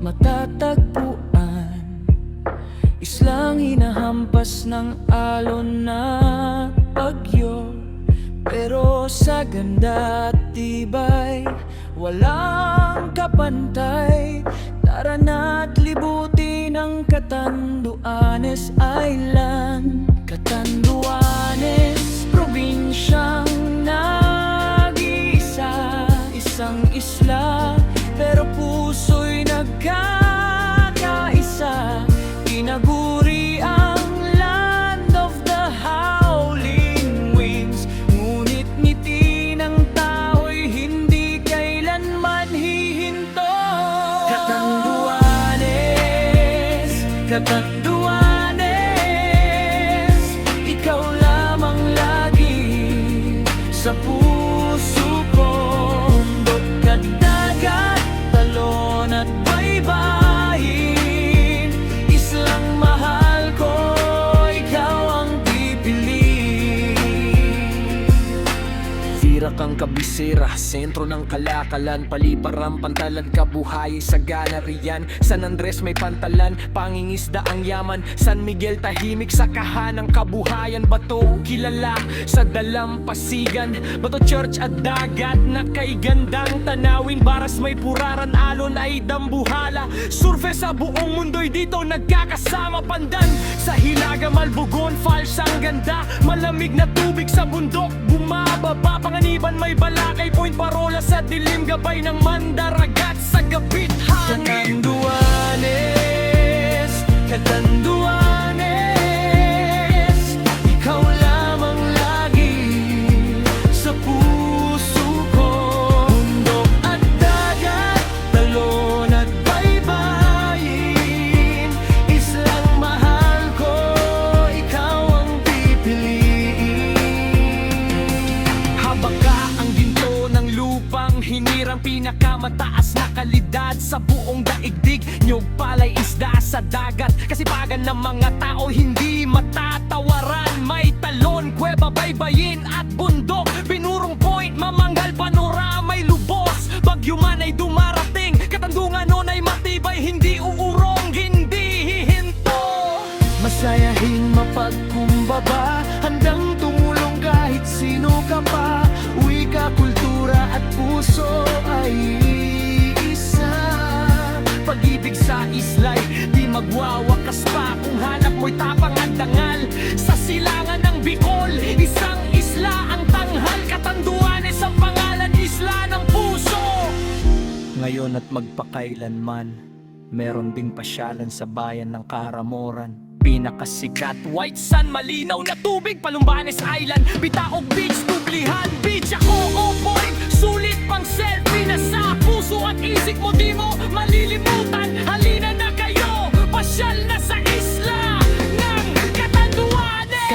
matatagpuan. Islang hinahampas ng alon na bagyo, pero sa ganda at tibay walang kapantay. Tara na't libutin ang Catanduanes Island. Catanduanes, probinsyang nag-iisa, isang isla pero puso'y nagkakaisa. Inaguri ang land of the howling winds, ngunit ngiti ng tao'y hindi kailanman hihinto. Catanduanes, Catanduanes, ikaw lamang lagi sa puso ko. Bundok at dagat, talon at baybayin, islang mahal ko, ikaw ang pipiliin. Tira kang kabisera, sentro ng kalakalan, paliparang pantalan, kabuhay sa gana riyan. San Andres may pantalan, pangingisda ang yaman. San Miguel tahimik sa kahanang kabuhayan. Bato kilala sa dalampasigan, Bato Church at dagat na kay gandang tanawin. Baras may puraran, alon ay dambuhala. Surfe sa buong mundo'y dito nagkakasama. Pandan sa Hilaga, Malbugon, Falls ang ganda. Malamig na tubig sa bundok, bumababa. Panganiban may Balakay, Point Parola sa dilim, gabay ng Mandaragat sa gabit hangin. Catanduanes, Catanduanes, ikaw lamang lagi sa puso ko. Bundok at dagat, talon at baybayin, islang mahal ko, ikaw ang pipiliin. Habaka ang ginto ng lupang hinirang, pinakamataas na kalidad sa buong daigdig. Nyug, palay, isda sa dagat, kasipagan ng mga tao hindi matatawaran. May talon, kuweba, baybayin at bundok, pinurong point, mamanggal, panorama'y lubos. Bagyo man ay dumarating, Katandungan nun ay matibay, hindi uurong, hindi hihinto. Masayahin, mapagkumbaba, handang tumulong kahit sino ka pa. Wika, kultura at puso ay isa. Pag-ibig sa islay, di magwawakas pa kung hanap mo'y tapang at dangal. Sa silangan ng Bicol, isang isla ang tanghal. Catanduanes ang pangalan, isla ng puso. Ngayon at magpakailanman, meron ding pasyalan sa bayan ng Karamoran. Pinakasikat, white sun, malinaw na tubig, Palumbanes Island, Bitaog Beach, Tublihan Beach. Ako, oh boy, sulit pang selfie na sa puso at isip mo, di mo malilimutan. Halina na kayo, pasyal na sa isla ng Catanduanes.